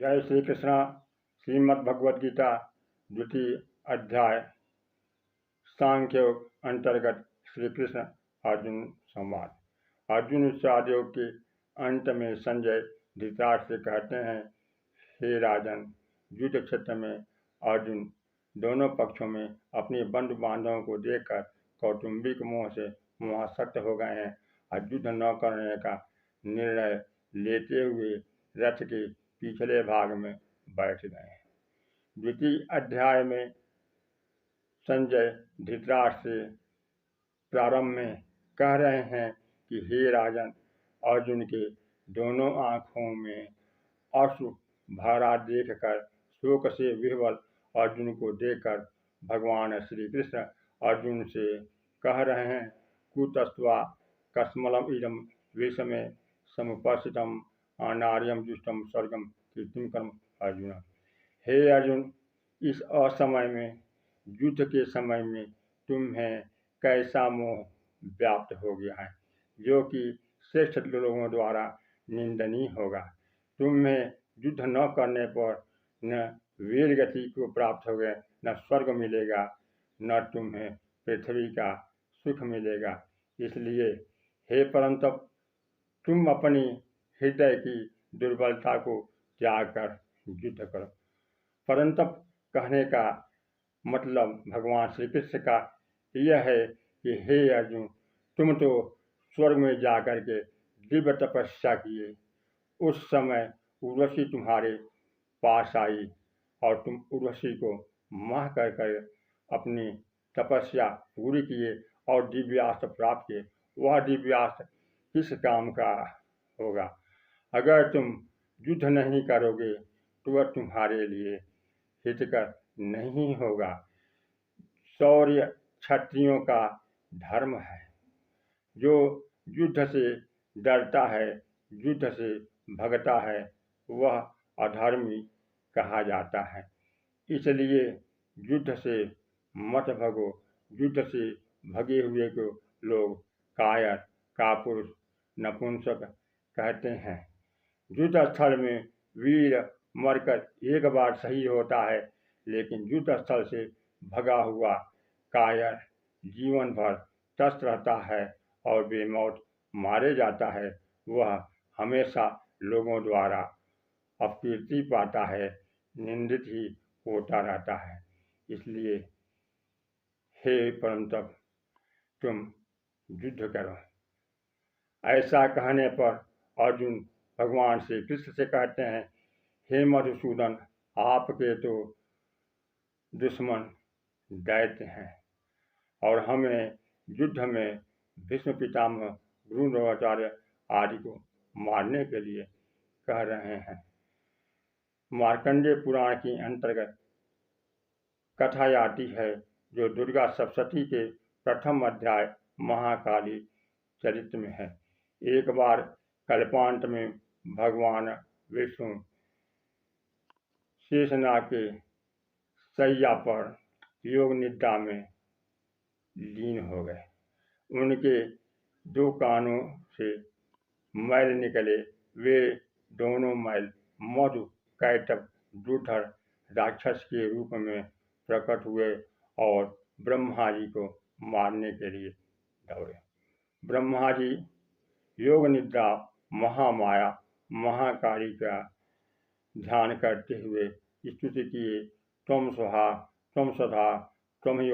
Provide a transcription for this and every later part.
जय श्री कृष्ण। श्रीमद् भगवद गीता द्वितीय अध्याय सांख्य योग अंतर्गत श्री कृष्ण अर्जुन संवाद। अर्जुन उत्साह योग के अंत में संजय धृतराष्ट्र से कहते हैं, हे राजन, युद्ध क्षेत्र में अर्जुन दोनों पक्षों में अपने बंधु बांधवों को देखकर कौटुंबिक मोह से मोहासक्त हो गए हैं और युद्ध न करने का निर्णय लेते हुए रथ के पिछले भाग में बैठ गए। द्वितीय अध्याय में संजय धृतराष्ट्र से प्रारंभ में कह रहे हैं कि हे राजन, अर्जुन के दोनों आंखों में अश्रु भरा देखकर शोक से विह्वल अर्जुन को देखकर भगवान श्री कृष्ण अर्जुन से कह रहे हैं, कुतस्त्वा कस्मलम इदम विषमे समुपस्थितम अनार्यम जुष्टम स्वर्गम कीर्तिम कर्म। अर्जुन, हे अर्जुन, इस असमय में, युद्ध के समय में तुम्हें कैसा मोह व्याप्त हो गया है जो कि श्रेष्ठ लोगों द्वारा निंदनीय होगा। तुम्हें युद्ध न करने पर न वीर गति को प्राप्त होगा, न स्वर्ग मिलेगा, न तुम्हें पृथ्वी का सुख मिलेगा। इसलिए हे परंतप, तुम अपनी हृदय की दुर्बलता को त्याग कर युद्ध करो। परंतप कहने का मतलब भगवान श्री कृष्ण का यह है कि हे अर्जुन, तुम तो स्वर्ग में जाकर के दिव्य तपस्या किए। उस समय उर्वशी तुम्हारे पास आई और तुम उर्वशी को माह कर अपनी तपस्या पूरी किए और दिव्यास्त्र प्राप्त किए। वह दिव्यास्त्र किस काम का होगा? अगर तुम युद्ध नहीं करोगे तो वह तुम्हारे लिए हितकर नहीं होगा। शौर्य क्षत्रियों का धर्म है। जो युद्ध से डरता है, युद्ध से भगता है, वह अधर्मी कहा जाता है। इसलिए युद्ध से मत भगो। युद्ध से भगे हुए को लोग कायर, कापुरुष, नपुंसक कहते हैं। युद्ध स्थल में वीर मरकर एक बार सही होता है, लेकिन युद्ध स्थल से भगा हुआ कायर जीवन भर त्रस्त रहता है और बेमौत मारे जाता है। वह हमेशा लोगों द्वारा अपकीर्ति पाता है, निंदित ही होता रहता है। इसलिए हे परंतप, तुम युद्ध करो। ऐसा कहने पर अर्जुन भगवान श्री कृष्ण से कहते हैं, हे मधुसूदन, आपके तो दुश्मन दैत्य हैं और हमें युद्ध में भीष्म पितामह, द्रोणाचार्य आदि को मारने के लिए कह रहे हैं। मार्कंडेय पुराण के अंतर्गत कथा आती है, जो दुर्गा सप्तशती के प्रथम अध्याय महाकाली चरित्र में है। एक बार कल्पांत में भगवान विष्णु शेषनाग के शैया पर योग निद्रा में लीन हो गए। उनके दो कानों से मैल निकले। वे दोनों मैल मधु कैटभ दूधर राक्षस के रूप में प्रकट हुए और ब्रह्मा जी को मारने के लिए दौड़े। ब्रह्मा जी योग निद्रा महामाया महाकाली का ध्यान करते हुए स्तुति किए, त्वं स्वाहा त्वं स्वधा त्वं ही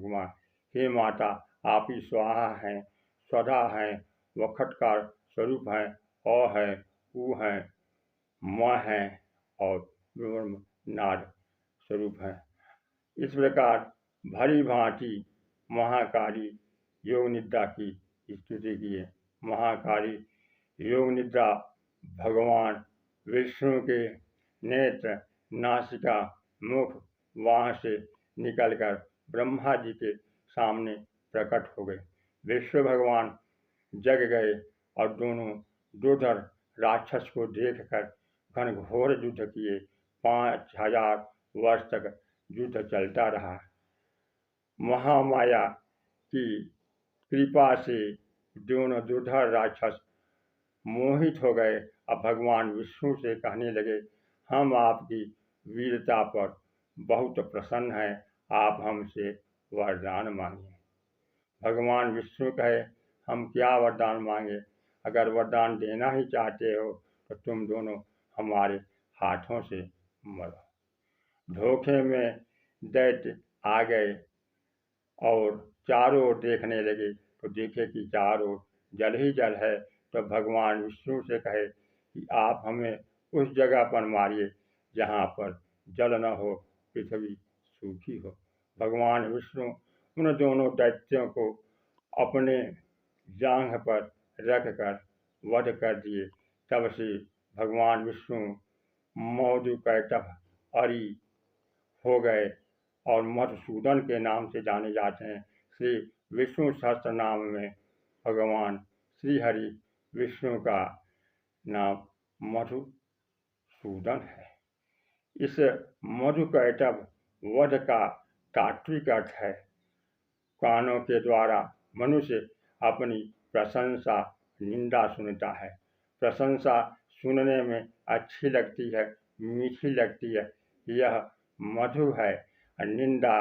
कुमार। हे माता, आप ही स्वाहा हैं, स्वधा हैं, वह खटकार स्वरूप हैं, अ है, उ है, म है और नाद स्वरूप है। इस प्रकार भली भांति महाकाली योग निद्रा की स्तुति किए। महाकाली योग निद्रा भगवान विष्णु के नेत्र, नासिका, मुख, वहाँ से निकलकर ब्रह्मा जी के सामने प्रकट हो गए। विष्णु भगवान जग गए और दोनों दूधर राक्षस को देखकर घनघोर युद्ध किए। 5000 वर्ष तक युद्ध चलता रहा। महामाया की कृपा से दोनों दूधर राक्षस मोहित हो गए अब भगवान विष्णु से कहने लगे, हम आपकी वीरता पर बहुत प्रसन्न हैं, आप हमसे वरदान मांगे। भगवान विष्णु कहे, हम क्या वरदान मांगे? अगर वरदान देना ही चाहते हो तो तुम दोनों हमारे हाथों से मरो। धोखे में दैत्य आ गए और चारों ओर देखने लगे तो देखे कि चारों ओर जल ही जल है। तो भगवान विष्णु से कहे कि आप हमें उस जगह पर मारिए जहाँ पर जल न हो, पृथ्वी सूखी हो। भगवान विष्णु उन दोनों दैत्यों को अपने जांघ पर रखकर वध कर दिए। तब से भगवान विष्णु मधुकैटभ अरि हो गए और मधुसूदन के नाम से जाने जाते हैं। श्री विष्णु सहस्त्र नाम में भगवान श्री हरि विष्णु का नाम मधुसूदन है। इस मधुकैटभ वध का तात्विक अर्थ है, कानों के द्वारा मनुष्य अपनी प्रशंसा निंदा सुनता है। प्रशंसा सुनने में अच्छी लगती है, मीठी लगती है, यह मधु है। निंदा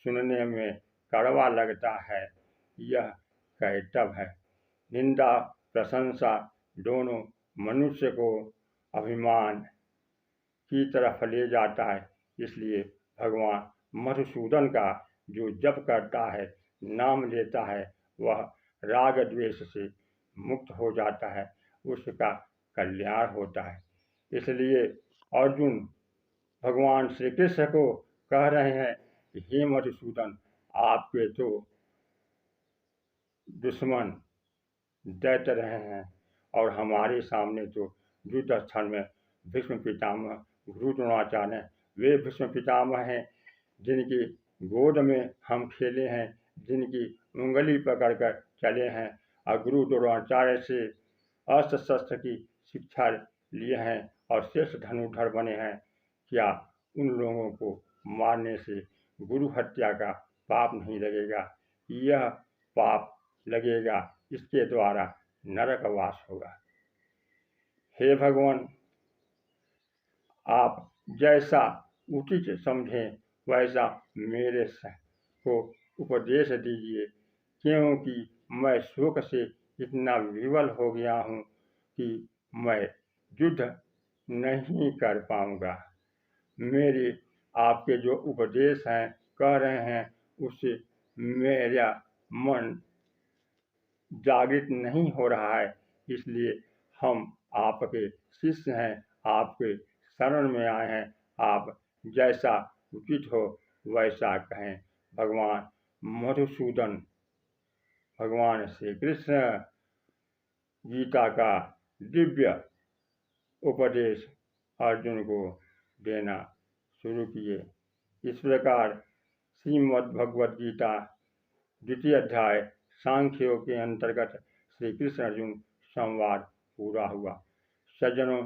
सुनने में कड़वा लगता है, यह कैटभ है। निंदा प्रशंसा दोनों मनुष्य को अभिमान की तरफ ले जाता है। इसलिए भगवान मधुसूदन का जो जप करता है, नाम लेता है, वह राग द्वेष से मुक्त हो जाता है, उसका कल्याण होता है। इसलिए अर्जुन भगवान श्री कृष्ण को कह रहे हैं कि हे मधुसूदन, आपके तो दुश्मन दैत्य रहे हैं और हमारे सामने तो युद्ध स्थल में भीष्म पितामह गुरु द्रोणाचार्य, वे भीष्म पितामह हैं जिनकी गोद में हम खेले हैं, जिनकी उंगली पकड़कर चले हैं और गुरु द्रोणाचार्य से अस्त्र शस्त्र की शिक्षा लिए हैं और श्रेष्ठ धनुर्धर बने हैं। क्या उन लोगों को मारने से गुरु हत्या का पाप नहीं लगेगा? यह पाप लगेगा, इसके द्वारा नरकवास होगा। हे भगवान, आप जैसा उचित समझें वैसा मेरे को उपदेश दीजिए, क्योंकि मैं शोक से इतना विवल हो गया हूँ कि मैं युद्ध नहीं कर पाऊँगा। मेरे आपके जो उपदेश हैं, कह रहे हैं, उससे मेरा मन जागृत नहीं हो रहा है। इसलिए हम आपके शिष्य हैं, आपके शरण में आए हैं, आप जैसा उचित हो वैसा कहें। भगवान मधुसूदन, भगवान श्री कृष्ण गीता का दिव्य उपदेश अर्जुन को देना शुरू किए। इस प्रकार श्रीमद् भगवद गीता द्वितीय अध्याय सांख्य योग के अंतर्गत श्री कृष्ण अर्जुन संवाद पूरा हुआ। सज्जनों,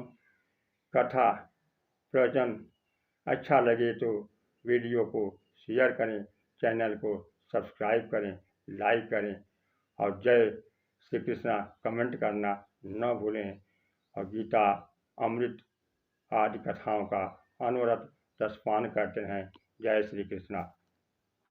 कथा प्रवचन अच्छा लगे तो वीडियो को शेयर करें, चैनल को सब्सक्राइब करें, लाइक करें और जय श्री कृष्णा कमेंट करना न भूलें। और गीता अमृत आदि कथाओं का अनवरत रसपान करते हैं। जय श्री कृष्णा।